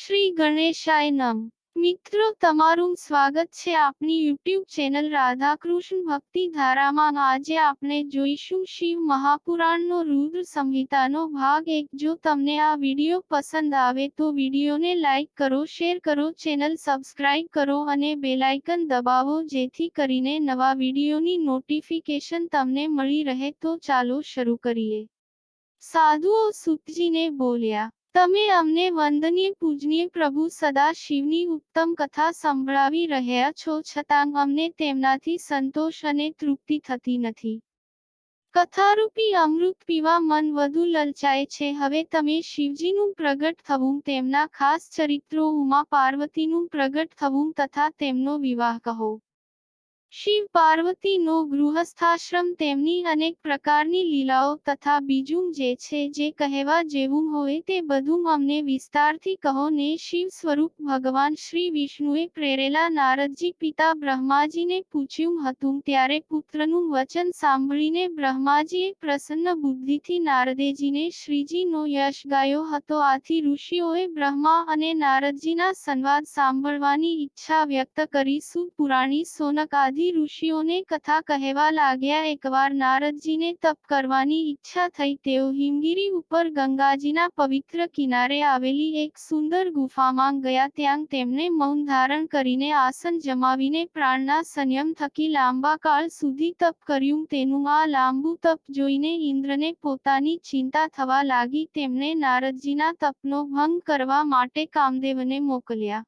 શ્રી ગણેશાય નમ મિત્રો તમારું સ્વાગત છે આપની યુટ્યુબ ચેનલ રાધાકૃષ્ણ ભક્તિ ધારામાં। આજે આપણે જોઈશું શિવ મહાપુરાણનો રુદ્ર સંહિતાનો ભાગ 1। જો તમને આ વિડિયો પસંદ આવે તો વિડિયોને લાઈક કરો, શેર કરો, ચેનલ સબસ્ક્રાઇબ કરો અને બેલ આઇકન દબાવો જેથી કરીને નવા વિડિયોની નોટિફિકેશન તમને મળી રહે। તો ચાલો શરૂ કરીએ। સાધુઓ સૂતજીને બોલ્યા, તમે અમને વંદનીય પૂજનીય પ્રભુ સદા શિવની ઉત્તમ કથા સંભળાવી રહ્યા છો, છતાં અમને તેમનાથી સંતોષ અને તૃપ્તિ થતી નથી। કથારૂપી અમૃત પીવા મન વધુ લલચાય છે। હવે તમે શિવજીનું પ્રગટ થવું, તેમના ખાસ ચરિત્રો ઉમા પાર્વતીનું પ્રગટ થવું તથા તેમનો વિવાહ કહો। શિવ પાર્વતીનો ગૃહસ્થાશ્રમ, તેમની અનેક પ્રકારની લીલાઓ તથા બીજું જે છે જે કહેવા જેવું હોય તે બધું અમને વિસ્તારથી કહો ને। શિવ સ્વરૂપ ભગવાન શ્રી વિષ્ણુએ પ્રેરેલા નારદજી પિતા બ્રહ્માજીને પૂછ્યું હતું, ત્યારે પુત્રનું વચન સાંભળીને બ્રહ્માજીએ પ્રસન્ન બુદ્ધિથી નારદેજીને શ્રીજીનો યશ ગાયો હતો। આથી ઋષિઓએ બ્રહ્મા અને નારદજીના સંવાદ સાંભળવાની ઈચ્છા વ્યક્ત કરી। સૂત પુરાણી સોનક આદિ ઋષિઓને કથા કહેવા લાગ્યા। એકવાર નારદજીને તપ કરવાની ઈચ્છા થઈ। તેઓ હિમગીરી ઉપર ગંગાજીના પવિત્ર કિનારે આવેલી એક સુંદર ગુફામાં ગયા। ત્યાં તેમણે મૌન ધારણ કરીને આસન જમાવીને પ્રાણના સંયમ થકી લાંબા કાળ સુધી તપ કર્યું। તેનું આ લાંબુ તપ જોઈને ઇન્દ્રને પોતાની ચિંતા થવા લાગી। તેમણે નારદજીના તપનો ભંગ કરવા માટે કામદેવને મોકલ્યા।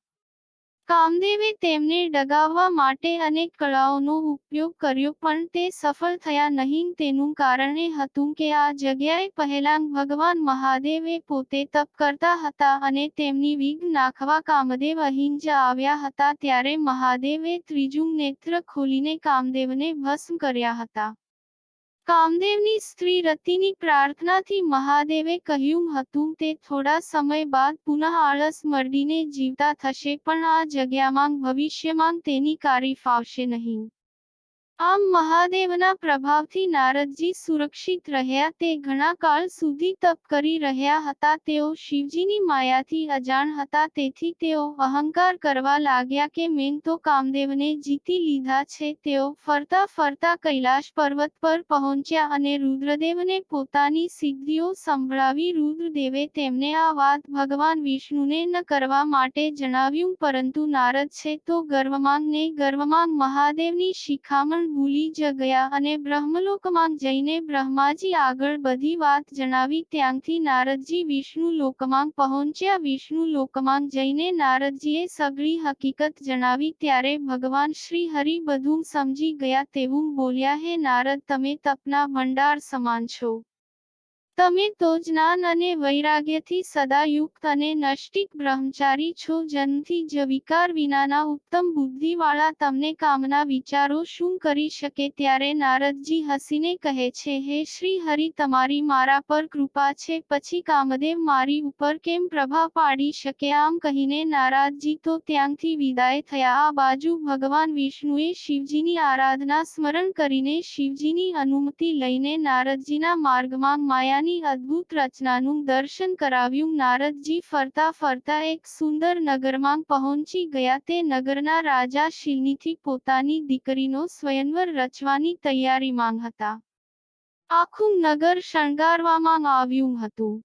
કામદેવે તેમને ડગાવવા માટે અનેક કળાઓનો ઉપયોગ કર્યો, પણ તે સફળ થયા નહીં। તેનું કારણ એ હતું કે આ જગ્યાએ પહેલાં ભગવાન મહાદેવે પોતે તપ કરતા હતા અને તેમની વિઘ્ન નાખવા કામદેવ અહીં જ આવ્યા હતા। ત્યારે મહાદેવે ત્રીજું નેત્ર ખોલીને કામદેવને ભસ્મ કર્યા હતા। કામદેવની સ્ત્રી રતિની પ્રાર્થનાથી મહાદેવે કહ્યું હતું તે થોડા સમય બાદ પુનઃ આળસ મરડીને જીવતા થશે, પણ આ જગ્યામાં ભવિષ્યમાં તેની કારી ફાવશે નહીં। આમ મહાદેવના પ્રભાવથી નારદજી સુરક્ષિત રહ્યા। તે ઘણા કાળ સુધી તપ કરી રહ્યા હતા। તેઓ શિવજીની માયાથી અજાણ હતા, તેથી તેઓ અહંકાર કરવા લાગ્યા કે મેં તો કામદેવને જીતી લીધા છે। તેઓ ફરતા ફરતા કૈલાશ પર્વત પર પહોંચ્યા અને રુદ્રદેવને પોતાની સિદ્ધિઓ સંભળાવી। રુદ્રદેવે તેમને આ વાત ભગવાન વિષ્ણુને ન કરવા માટે જણાવ્યું, પરંતુ નારદ છે તો ગર્વમાં ને ગર્વમાં મહાદેવની શિખામણ ભૂલી જ ગયા અને બ્રહ્મલોકમાં જઈને બ્રહ્માજી આગળ બધી વાત જણાવી। ત્યાંથી નારદજી વિષ્ણુ લોકમાં પહોંચ્યા। વિષ્ણુ લોકમાં જઈને નારદજીએ સઘળી હકીકત જણાવી, ત્યારે ભગવાન શ્રી હરિ બધું સમજી ગયા તેવું બોલ્યા, હે નારદ, તમે તપના ભંડાર સમાન છો। તમે તો જ્ઞાન અને વૈરાગ્યથી સદાયુક્ત અને નૈષ્ઠિક બ્રહ્મચારી છો। જન્મથી જ વિકાર વિનાના ઉત્તમ બુદ્ધિવાળા તમને કામના વિચારો શું કરી શકે? ત્યારે નારદજી હસીને કહે છે, હે શ્રી હરિ, તમારી મારા પર કૃપા છે, પછી કામદેવ મારી ઉપર કેમ પ્રભાવ પાડી શકે? આમ કહીને નારદજી તો ત્યાંથી વિદાય થયા। આ બાજુ ભગવાન વિષ્ણુએ શિવજીની આરાધના સ્મરણ કરીને શિવજીની અનુમતિ લઈને નારદજીના માર્ગમાં માયાની અદ્ભુત રચનાનું દર્શન કરાવ્યું। નારદજી ફરતા ફરતા એક સુંદર નગરમાં પહોંચી ગયા। તે નગરના રાજા શિલનીથી પોતાની દીકરીનો સ્વયંવર રચવાની તૈયારીમાં હતા। આખું નગર શણગારવામાં આવ્યું હતું।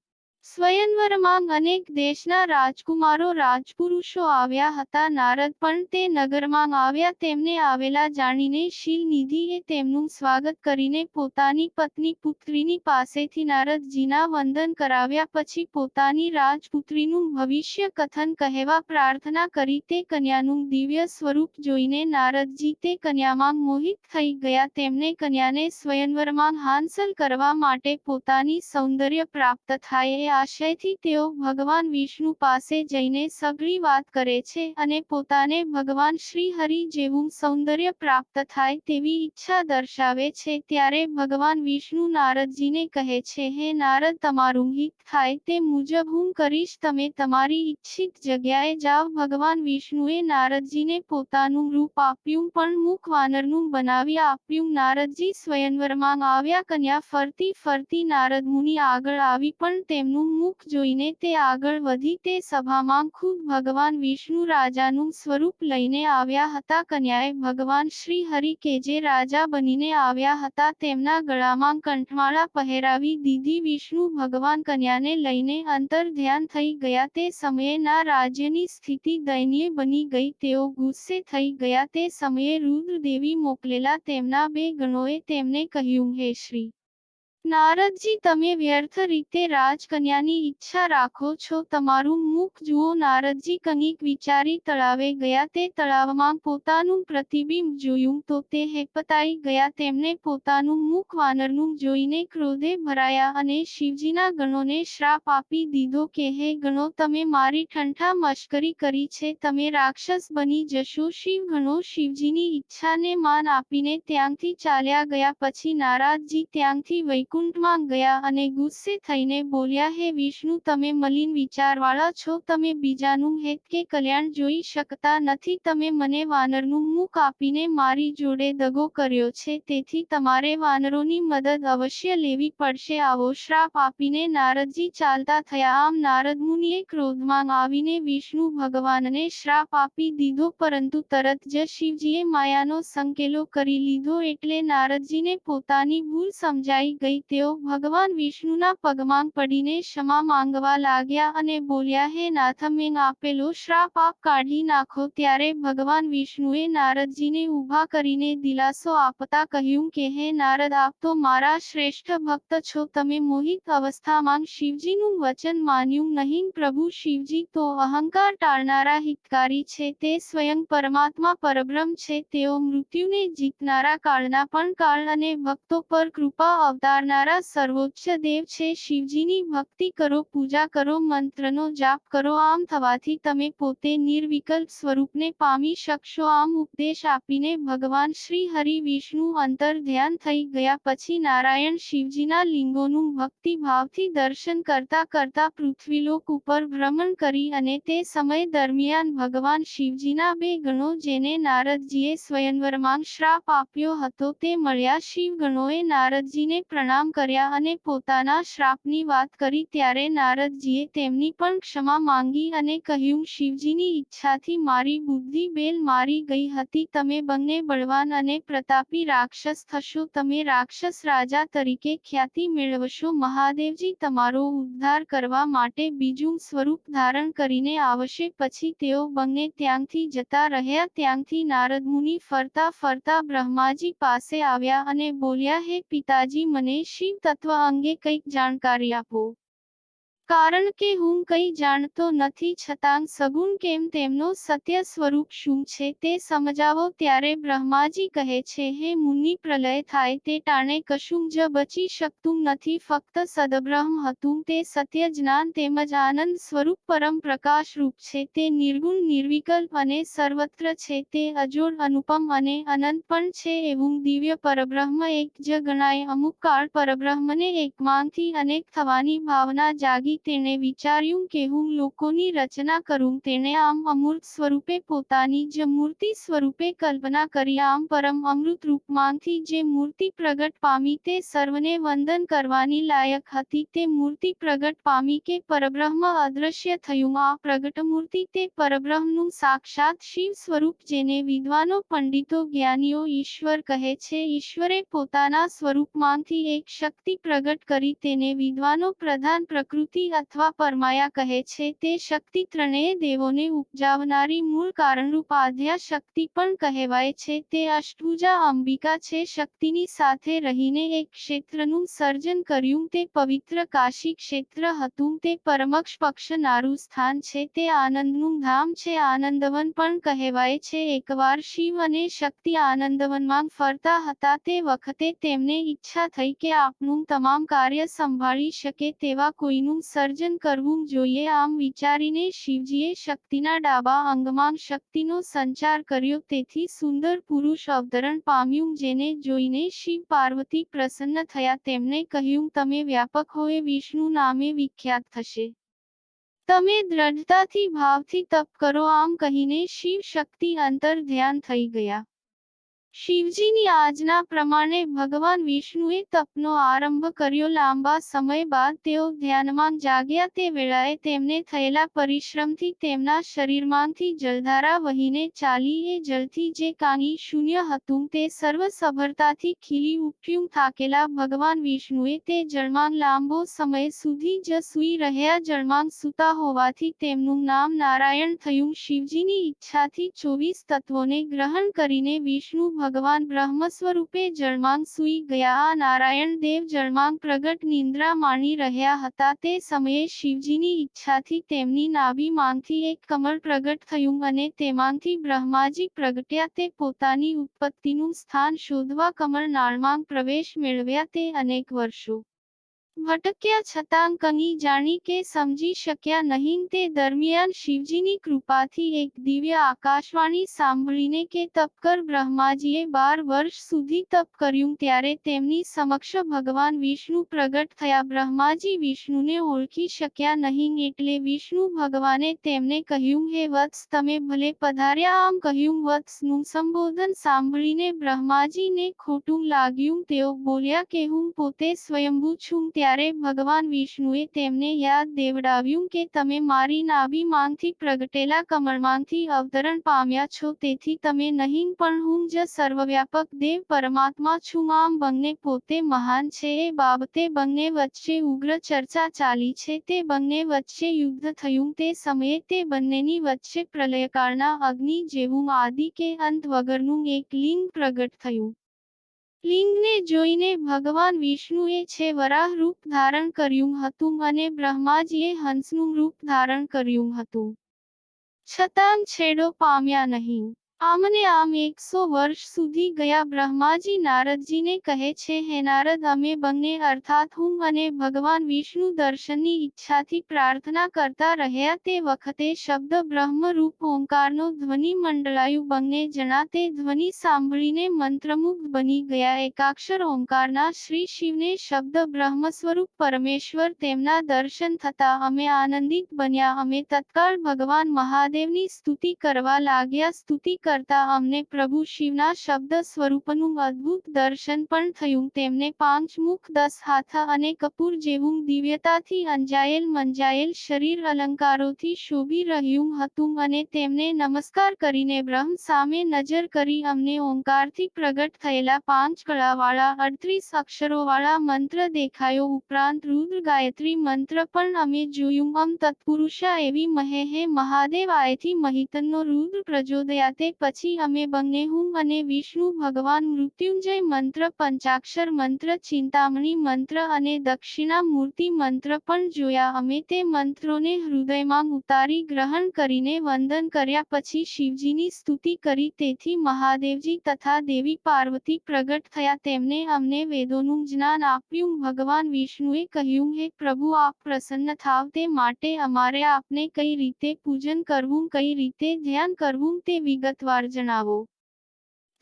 સ્વયંવરમાં અનેક દેશના રાજકુમારો રાજપુરુષો આવ્યા હતા। નારદ પણ તે નગરમાં આવ્યા। તેમને આવેલા જાણીને શિલનિધિએ તેમનું સ્વાગત કરીને પોતાની પત્ની પુત્રીની પાસેથી નારદજીના વંદન કરાવ્યા। પછી પોતાની રાજપુત્રીનું ભવિષ્ય કથન કહેવા પ્રાર્થના કરી। તે કન્યાનું દિવ્ય સ્વરૂપ જોઈને નારદજી તે કન્યામાં મોહિત થઈ ગયા। તેમને કન્યાને સ્વયંવરમાં હાંસલ કરવા માટે પોતાની સૌંદર્ય પ્રાપ્ત થાય એ આશયથી તેઓ ભગવાન વિષ્ણુ પાસે જઈને સઘળી વાત કરે છે અને પોતાને ભગવાન શ્રી હરિ જેવું સૌંદર્ય પ્રાપ્ત થાય તેવી ઈચ્છા દર્શાવે છે। ત્યારે ભગવાન વિષ્ણુ નારદજીને કહે છે, હે નારદ, તમારું હિત થાય તે મુજબ હું કરીશ, તમે તમારી ઈચ્છિત જગ્યાએ જાવ। ભગવાન વિષ્ણુએ નારદજીને પોતાનું રૂપ આપ્યું, પણ મુખ વાનરનું બનાવી આપ્યું। નારદજી સ્વયંવરમાં આવ્યા। કન્યા ફરતી ફરતી નારદ મુનિ આગળ આવી, પણ તેમનું તેનું મુખ જોઈને તે આગળ વધી તે સભામાં ખુદ ભગવાન વિષ્ણુ રાજાનું સ્વરૂપ લઈને આવ્યા હતા. કન્યાએ ભગવાન શ્રી હરિ કે જે રાજા બનીને આવ્યા હતા તેમના ગળામાં કંઠમાળા પહેરાવી દીધી. વિષ્ણુ ભગવાન કન્યાને લઈને અંતર ધ્યાન થઈ ગયા. તે સમયે ના રાજ્યની સ્થિતિ દયનીય બની ગઈ. તેઓ ગુસ્સે થઈ ગયા. તે સમયે રુદ્રદેવી મોકલેલા તેમના બે ગણોએ તેમને કહ્યું, હે શ્રી નારદજી, તમે વ્યર્થ રીતે રાજકન્યાની ઈચ્છા રાખો છો. તમારું મુખ જુઓ. નારદજી કંઈક વિચારી તળાવે ગયા. તે તળાવમાં પોતાનું પ્રતિબિંબ જોયું તો તે હેબતાઈ ગયા. તેમને પોતાનું મુખ વાનરનું જોઈને ક્રોધે ભરાયા અને શિવજીના ગણોને શ્રાપ આપી દીધો કે હે ગણો, તમે મારી ઠઠ્ઠા મશ્કરી કરી છે. તમે રાક્ષસ બની જશો. શિવ ગણો શિવજીની ઈચ્છાને માન આપીને ત્યાંથી ચાલ્યા ગયા. પછી નારદજી ત્યાંથી વૈકુંઠમાં ગયા અને ગુસ્સે થઈને બોલ્યા, હે વિષ્ણુ, તમે મલિન વિચારવાળા છો. તમે બીજાનું હિત કે કલ્યાણ જોઈ શકતા નથી. તમે મને વાનરનું મુખ આપીને મારી જોડે દગો કર્યો છે. તેથી તમારે વાનરોની મદદ અવશ્ય લેવી પડશે. આવો શ્રાપ આપીને નારદજી ચાલતા થયા. આમ નારદ મુનિએ ક્રોધમાં આવીને વિષ્ણુ ભગવાનને શ્રાપ આપી દીધો. પરંતુ તરત જ શિવજીએ માયાનો સંકેલો કરી લીધો એટલે નારદજીને પોતાની ભૂલ સમજાઈ ગઈ. તેઓ ભગવાન વિષ્ણુના પગમાં પડીને ક્ષમા માંગવા લાગ્યા અને બોલ્યા, હે નાથ, મેં આપેલો શ્રાપ આપ કાઢી નાખો. ત્યારે ભગવાન વિષ્ણુએ નારદજીને ઊભા કરીને દિલાસો આપતા કહ્યું કે હે નારદ, આપ તો મારા શ્રેષ્ઠ ભક્ત છો. તમે મોહિત અવસ્થામાં શિવજીનું વચન માન્યું નહીં. પ્રભુ શિવજી તો અહંકાર ટાળનારા હિતકારી છે. તે સ્વયં પરમાત્મા પરબ્રહ્મ છે. તેઓ મૃત્યુને જીતનારા, કાળના પણ કાળ અને ભક્તો પર કૃપા અવતારનારા સર્વોચ્ચ દેવ છે. શિવજીની ભક્તિ કરો, પૂજા કરો, મંત્રનો જાપ કરો. આમ થવાથી તમે પોતે નિર્વિકલ્પ સ્વરૂપને પામી શકશો. આમ ઉપદેશ આપીને ભગવાન શ્રી હરિ વિષ્ણુ અંતર ધ્યાન થઈ ગયા. પછી નારાયણ શિવજીના લિંગોનું ભક્તિભાવથી દર્શન કરતા કરતા પૃથ્વીલોક ઉપર ભ્રમણ કરી અને તે સમય દરમિયાન ભગવાન શિવજીના બે ગણો જેને નારદજીએ સ્વયંવરમાં શ્રાપ આપ્યો હતો તે મળ્યા. શિવ ગણોએ નારદજીને પ્રણામ કર્યા અને પોતાના શ્રાપની વાત કરી. ત્યારે નારદજીએ તેમની પણ ક્ષમા માંગી અને કહ્યું, શિવજીની ઈચ્છાથી મારી બુદ્ધિ બેલ મારી ગઈ હતી. તમે બંને બળવાન અને પ્રતાપી રાક્ષસ થશો. તમે રાક્ષસ રાજા તરીકે ખ્યાતિ મેળવશો. મહાદેવજી તમારો ઉદ્ધાર કરવા માટે બીજું સ્વરૂપ ધારણ કરીને આવશે. પછી તેઓ બંને ત્યાંથી જતા રહ્યા. ત્યાંથી નારદ મુનિ ફરતા ફરતા બ્રહ્માજી પાસે આવ્યા અને બોલ્યા, હે પિતાજી, મને શિવ તત્વ અંગે કંઈક જાણકારી આપો. કારણ કે હું કંઈ જાણતો નથી, છતાં સગુણ કેમ, તેમનો સત્ય સ્વરૂપ શું છે તે સમજાવો. ત્યારે બ્રહ્માજી કહે છે, હે મુનિ, પ્રલય થાય તે ટાણે કશું જ બચી શકતું નથી. ફક્ત સદબ્રહ્મ હતું. તે સત્ય, જ્ઞાન તેમજ આનંદ સ્વરૂપ પરમ પ્રકાશ રૂપ છે. તે નિર્ગુણ, નિર્વિકલ્પ અને સર્વત્ર છે. તે અજોડ, અનુપમ અને અનંત પણ છે. એવું દિવ્ય પરબ્રહ્મ એક જ ગણાય. અમુક કાળ પરબ્રહ્મને એકમાંથી અનેક થવાની ભાવના જાગી. તેણે વિચાર્યું કે હું લોકોની રચના કરું. તેણે આમ અમૂર્ત સ્વરૂપે પોતાની જ મૂર્તિ સ્વરૂપે કલ્પના કરી. આમ પરમ અમૃત રૂપમાંથી જે મૂર્તિ પ્રગટ પામી તે સર્વને વંદન કરવાની લાયક હતી. તે મૂર્તિ પ્રગટ પામી કે પરબ્રહ્મ અદૃશ્ય થયું. આ પ્રગટ મૂર્તિ તે પરબ્રહ્મનું સાક્ષાત શિવ સ્વરૂપ, જેને વિદ્વાનો, પંડિતો, જ્ઞાનીઓ ઈશ્વર કહે છે. ઈશ્વરે પોતાના સ્વરૂપમાંથી એક શક્તિ પ્રગટ કરી. તેને વિદ્વાનો પ્રધાન પ્રકૃતિ અથવા પરમાયા કહે છે. તે શક્તિ ત્રણેય દેવોને ઉપજાવનારી મૂળ કારણરૂપ આદ્યા શક્તિ પણ કહેવાય છે. તે અષ્ટભુજા અંબિકા છે. શક્તિની સાથે રહીને એક ક્ષેત્રનું સર્જન કર્યું. તે પવિત્ર કાશી ક્ષેત્ર હતું. તે પરમક્ષ પક્ષનારું સ્થાન છે. તે આનંદનું ધામ છે. આનંદવન પણ કહેવાય છે. એકવાર શિવ અને શક્તિ આનંદવનમાં ફરતા હતા. તે વખતે તેમને ઈચ્છા થઈ કે આપનું તમામ કાર્ય સંભાળી શકે તેવા કોઈનું સર્જન કરવું જોઈએ. આમ વિચારીને શિવજીએ શક્તિના ડાબા અંગમાં શક્તિનો સંચાર કર્યો. તેથી સુંદર પુરુષ અવતરણ પામ્યું, જેને જોઈને શિવ પાર્વતી પ્રસન્ન થયા. તેમણે કહ્યું, તમે વ્યાપક હોય વિષ્ણુ નામે વિખ્યાત થશે. તમે દ્રઢતાથી ભાવથી તપ કરો. આમ કહીને શિવ શક્તિ અંતર ધ્યાન થઈ ગયા. શિવજીની આજના પ્રમાણે ભગવાન વિષ્ણુએ તપનો આરંભ કર્યો. લાંબા સમય બાદ તેઓ ધ્યાનમાં જાગ્યા. તે વેળાએ તેમને થયેલા પરિશ્રમથી તેમના શરીરમાંથી જલધારા વહીને ચાલી. એ જલથી જે કાંઈ શૂન્ય હતું તે સર્વ સભરતાથી ખીલી ઉઠ્યું. થાકેલા ભગવાન વિષ્ણુએ તે જળમાં લાંબો સમય સુધી જ સૂઈ રહ્યા. જળમાં સૂતા હોવાથી તેમનું નામ નારાયણ થયું. શિવજીની ઈચ્છાથી 24 તત્વોને ગ્રહણ કરીને વિષ્ણુ ભગવાન બ્રહ્મ સ્વરૂપે જળમાં સૂઈ ગયા. આ નારાયણ દેવ જળમાં પ્રગટ નિંદ્રા માણી રહ્યા હતા. તે સમયે શિવજીની ઈચ્છાથી તેમની નાભીમાંથી એક કમળ પ્રગટ થયું અને તેમાંથી બ્રહ્માજી પ્રગટ્યા. તે પોતાની ઉત્પત્તિનું સ્થાન શોધવા કમળ નાળમાં પ્રવેશ મેળવ્યા. તે અનેક વર્ષો ભટક્યા છતાં કંઈ જાણી કે સમજી શક્યા નહીં. તે દરમિયાન શિવજીની કૃપાથી એક દિવ્ય આકાશવાણી સાંભળીને કે તપ કર. બ્રહ્માજીએ 12 વર્ષ સુધી તપ કર્યું ત્યારે તેમની સમક્ષ ભગવાન વિષ્ણુ પ્રગટ થયા. બ્રહ્માજી વિષ્ણુને ઓળખી શક્યા નહીં એટલે વિષ્ણુ ભગવાને તેમને કહ્યું, હે વત્સ, તમે ભલે પધાર્યા. આમ કહ્યું. વત્સનું સંબોધન સાંભળીને બ્રહ્માજીને ખોટું લાગ્યું. તેઓ બોલ્યા કે હું પોતે સ્વયંભૂ છું. ત્યારે ભગવાન વિષ્ણુએ તેમને યાદ દેવડાવ્યું કે તમે મારી નાભીમાંથી પ્રગટેલા કમળમાંથી અવતરણ પામ્યા છો. તેથી તમે નહીં પણ હું જ સર્વવ્યાપક દેવ પરમાત્મા છું. આમ બંને પોતે મહાન છે. એ બાબતે બંને વચ્ચે ઉગ્ર ચર્ચા ચાલી છે. તે બંને વચ્ચે યુદ્ધ થયું. તે સમયે તે બંનેની વચ્ચે પ્રલયકાળના અગ્નિ જેવું આદિ કે અંત વગરનું એક લિંગ પ્રગટ થયું. લિંગને જોઈને ભગવાન વિષ્ણુએ છે વરાહ રૂપ ધારણ કર્યું હતું અને બ્રહ્માજીએ હંસનું રૂપ ધારણ કર્યું હતું. છતાં છેડો પામ્યા નહીં. આમને આમ 100 વર્ષ સુધી ગયા. બ્રહ્માજી નારદજીને કહે છે, હે નારદ, અમે બંને અર્થાત હું અને ભગવાન વિષ્ણુ દર્શનની ઈચ્છાથી પ્રાર્થના કરતા રહ્યા. તે વખતે શબ્દ બ્રહ્મરૂપ ઓંકારનો ધ્વનિ મંડળાયું. બંને જણા તે ધ્વનિ સાંભળીને મંત્રમુગ્ધ બની ગયા. એકાક્ષર ઓંકારના શ્રી શિવને શબ્દ બ્રહ્મ સ્વરૂપ પરમેશ્વર તેમના દર્શન થતા અમે આનંદિત બન્યા. અમે તત્કાળ ભગવાન મહાદેવની સ્તુતિ કરવા લાગ્યા. સ્તુતિ કરતા અમને પ્રભુ શિવના શબ્દ સ્વરૂપનું અદ્ભુત દર્શન પણ થયું. તેમને 5 મુખ, 10 હાથ અને કપૂર જેવું દિવ્યતાથી અંજાયેલ મંજાયેલ શરીર અલંકારોથી શોભી રહ્યું હતું અને તેમને નમસ્કાર કરીને બ્રહ્મ સામે નજર કરી અમને ઓંકારથી પ્રગટ થયેલા 5 કળાવાળા 38 અક્ષરોવાળા મંત્ર દેખાયો. ઉપરાંત રુદ્ર ગાયત્રી મંત્ર પણ અમે જોયું. અમ તત્પુરુષા એવી મહે હે મહાદેવ આયથી મહિતનનો રુદ્ર પ્રચોદયાતે. પછી અમે બંને હું અને વિષ્ણુ ભગવાન મૃત્યુંજય મંત્ર, પંચાક્ષર મંત્ર, ચિંતામણી મંત્ર અને દક્ષિણા મૂર્તિ મંત્ર પણ જોયા. અમે તે મંત્રોને હૃદયમાં ઉતારી ગ્રહણ કરીને વંદન કર્યા. પછી શિવજીની સ્તુતિ કરી. તેથી મહાદેવજી તથા દેવી પાર્વતી પ્રગટ થયા. તેમને અમને વેદોનું જ્ઞાન આપ્યું. ભગવાન વિષ્ણુએ કહ્યું, હે પ્રભુ, આપ પ્રસન્ન થાવ તે માટે અમારે આપને કઈ રીતે પૂજન કરવું, કઈ રીતે ધ્યાન કરવું તે વિગતવાર જણાવો.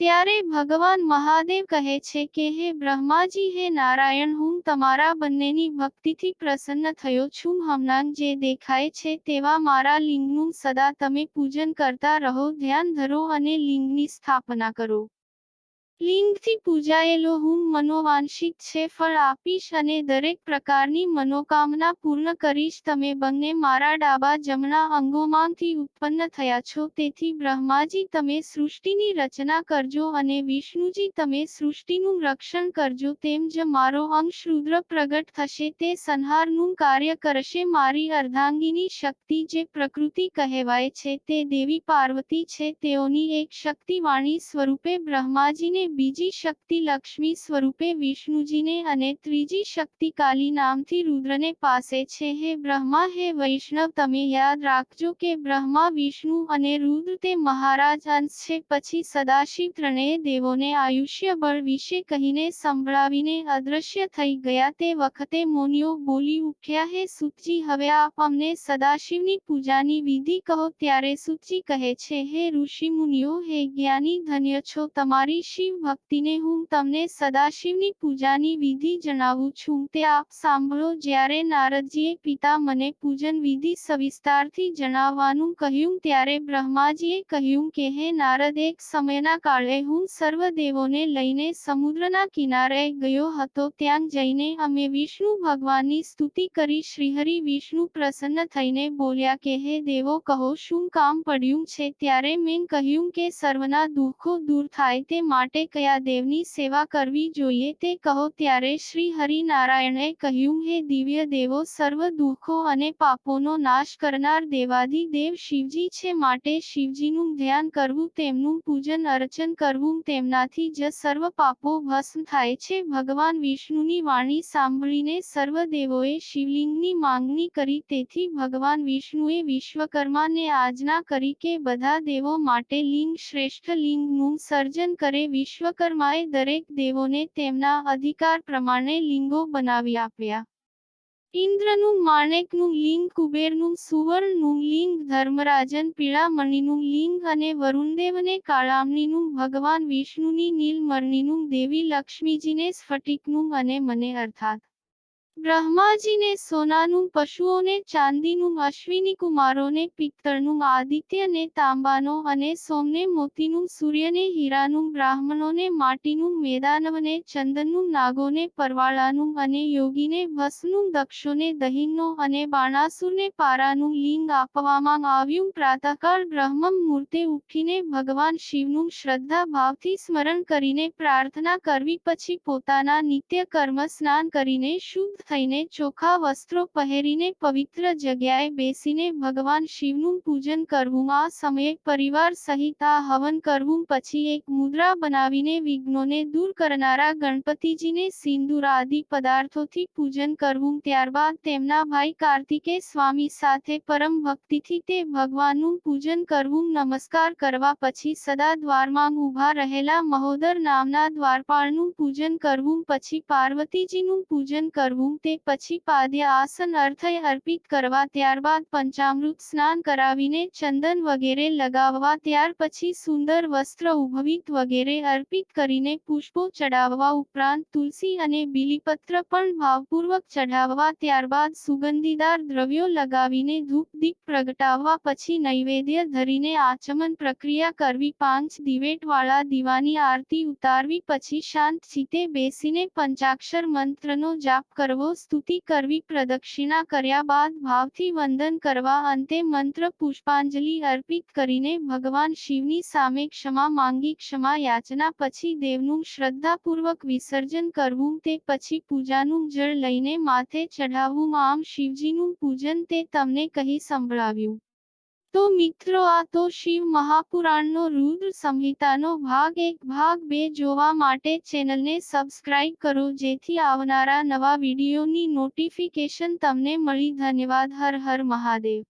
ત્યારે ભગવાન મહાદેવ કહે છે કે હે બ્રહ્માજી, હે નારાયણ, હું તમારા બંનેની ભક્તિથી પ્રસન્ન થયો છું. હમણાં જે દેખાય છે તેવા મારા લિંગનું સદા તમે પૂજન કરતા રહો, ધ્યાન ધરો અને લિંગની સ્થાપના કરો. લિંગથી પૂજાયેલો હું મનોવાંછિત છે ફળ આપીશ અને દરેક પ્રકારની મનોકામના પૂર્ણ કરીશ. તમે બંને મારા ડાબા જમણા અંગોમાંથી ઉત્પન્ન થયા છો. તેથી બ્રહ્માજી, તમે સૃષ્ટિની રચના કરજો અને વિષ્ણુજી, તમે સૃષ્ટિનું રક્ષણ કરજો. તેમ જ મારો અંશ રુદ્ર પ્રગટ થશે. તે સંહારનું કાર્ય કરશે. મારી અર્ધાંગીની શક્તિ જે પ્રકૃતિ કહેવાય છે તે દેવી પાર્વતી છે. તેઓની એક શક્તિ વાણી સ્વરૂપે બ્રહ્માજીને, બીજી શક્તિ લક્ષ્મી સ્વરૂપે વિષ્ણુજીને અને ત્રીજી શક્તિ કાલી નામથી રુદ્રને પાસે છે. હે બ્રહ્મા, હે વૈષ્ણવ, તમે યાદ રાખજો કે બ્રહ્મા, વિષ્ણુ અને રુદ્ર તે મહારાજ અંશ છે. પછી સદાશિવ ત્રણેય દેવોને આયુષ્ય બળ વિશે કહીને સંભળાવીને અદૃશ્ય થઈ ગયા. તે વખતે મુનિઓ બોલી ઉઠ્યા, હે સૂતજી, હવે આપ અમને સદાશિવની પૂજાની વિધિ કહો. ત્યારે સૂતજી કહે છે, હે ઋષિ મુનિઓ, હે જ્ઞાની, ધન્ય છો તમારી શિવ ભક્તિને હું તમને સદાશિવની પૂજાની વિધિ જણાવું છું તે આપ સાંભળો. જ્યારે નારદજીએ પિતા મને પૂજન વિધિ સવિસ્તારથી જણાવવાનું કહ્યું ત્યારે બ્રહ્માજીએ કહ્યું કે હે નારદ, એક સમયના કાળે હું સર્વ દેવોને લઈને સમુદ્રના કિનારે ગયો હતો. ત્યાં જઈને અમે વિષ્ણુ ભગવાનની સ્તુતિ કરી. શ્રીહરિ વિષ્ણુ પ્રસન્ન થઈને બોલ્યા કે હે દેવો, કહો શું કામ પડ્યું છે? ત્યારે મેં કહ્યું કે સર્વના દુઃખો દૂર થાય તે માટે કયા દેવની સેવા કરવી જોઈએ તે કહો. ત્યારે શ્રી હરિનારાયણે કહ્યું, હે દિવ્ય દેવો, સર્વ દુઃખો અને પાપોનો નાશ કરનાર દેવાધિદેવ શિવજી છે, માટે શિવજીનું ધ્યાન કરવું, તેમનું પૂજન અર્ચન કરવું, તેમનાથી જ સર્વ પાપો ભસ્મ થાય છે. ભગવાન વિષ્ણુની વાણી સાંભળીને સર્વ દેવોએ શિવલિંગની માંગણી કરી. તેથી ભગવાન વિષ્ણુએ વિશ્વકર્માને આજ્ઞા કરી કે બધા દેવો માટે લિંગ શ્રેષ્ઠ લિંગનું સર્જન કરે. વિશ્વકર્માએ દરેક દેવોને તેમના અધિકાર પ્રમાણે લિંગો બનાવી આપ્યા. ઇન્દ્રનું માણેકનું લિંગ, કુબેરનું સુવર્ણનું લિંગ, ધર્મરાજન પીળા મણીનું લિંગ અને વરુણદેવને કાળામણીનું, ભગવાન વિષ્ણુની નીલમણીનું, દેવી લક્ષ્મીજીને સ્ફટિકનું અને મને અર્થાત બ્રહ્માજીને સોનાનું, પશુઓને ચાંદીનું, અશ્વિની કુમારોને પિત્તળનું, આદિત્યને તાંબાનો અને સોમને મોતીનું, સૂર્યને હીરાનું, બ્રાહ્મણોને માટીનું, મેદાનવને ચંદનનું, નાગોને પરવાળાનું અને યોગીને ભસ્મનું, દક્ષોને દહીંનો અને બાણાસુરને પારાનું લિંગ આપવામાં આવ્યું. પ્રાતઃકાળ બ્રહ્મ મુહૂર્તે ઉઠીને ભગવાન શિવનું શ્રદ્ધા ભાવથી સ્મરણ કરીને પ્રાર્થના કરવી. પછી પોતાના નિત્ય કર્મ સ્નાન કરીને શુદ્ધ થઈને ચોખ્ખા વસ્ત્રો પહેરીને પવિત્ર જગ્યાએ બેસીને ભગવાન શિવનું પૂજન કરવું. આ સમયે પરિવાર સહિત આ હવન કરવું. પછી એક મુદ્રા બનાવીને વિઘ્નોને દૂર કરનારા ગણપતિજીને સિંદૂર આદિ પદાર્થોથી પૂજન કરવું. ત્યારબાદ તેમના ભાઈ કાર્તિકેય સ્વામી સાથે પરમ ભક્તિથી તે ભગવાનનું પૂજન કરવું. નમસ્કાર કરવા પછી સદા દ્વારમાં ઊભા રહેલા મહોદર નામના દ્વારપાળનું પૂજન કરવું. પછી પાર્વતીજીનું પૂજન કરવું. તે પછી પાદ્ય આસન અર્થય અર્પિત કરવા. ત્યારબાદ પંચામૃત સ્નાન કરાવીને ચંદન વગેરે લગાવવા. ત્યાર પછી સુંદર વસ્ત્ર ઉભવિત વગેરે અર્પિત કરીને પુષ્પો ચડાવવા. ઉપરાંત તુલસી અને બીલીપત્ર પણ ભાવપૂર્વક ચઢાવવા. ત્યારબાદ સુગંધીદાર દ્રવ્યો લગાવીને ધૂપ દીપ પ્રગટાવવા. પછી નૈવેદ્ય ધરીને આચમન પ્રક્રિયા કરવી. 5 દિવેટવાળા દીવાની આરતી ઉતારવી. પછી શાંત ચિત્તે બેસીને પંચાક્ષર મંત્રનો જાપ કરવો. સ્તુતિ કરવી. પ્રદક્ષિણા કર્યા બાદ ભાવથી વંદન કરવા. અંતે મંત્ર પુષ્પાંજલિ અર્પિત કરીને ભગવાન શિવની સામે ક્ષમા માંગી ક્ષમા યાચના પછી દેવનું શ્રદ્ધાપૂર્વક વિસર્જન કરવું. તે પછી પૂજાનું જળ લઈને માથે ચઢાવવું. આમ શિવજીનું પૂજન તે તમને કહી સંભળાવ્યું. તો મિત્રો, આ તો શિવ મહાપુરાણનો રુદ્ર સંહિતાનો ભાગ 1. ભાગ 2 જોવા માટે ચેનલને સબસ્ક્રાઇબ કરો જેથી આવનારા નવા વિડીયોની નોટિફિકેશન તમને મળી. ધન્યવાદ. હર હર મહાદેવ.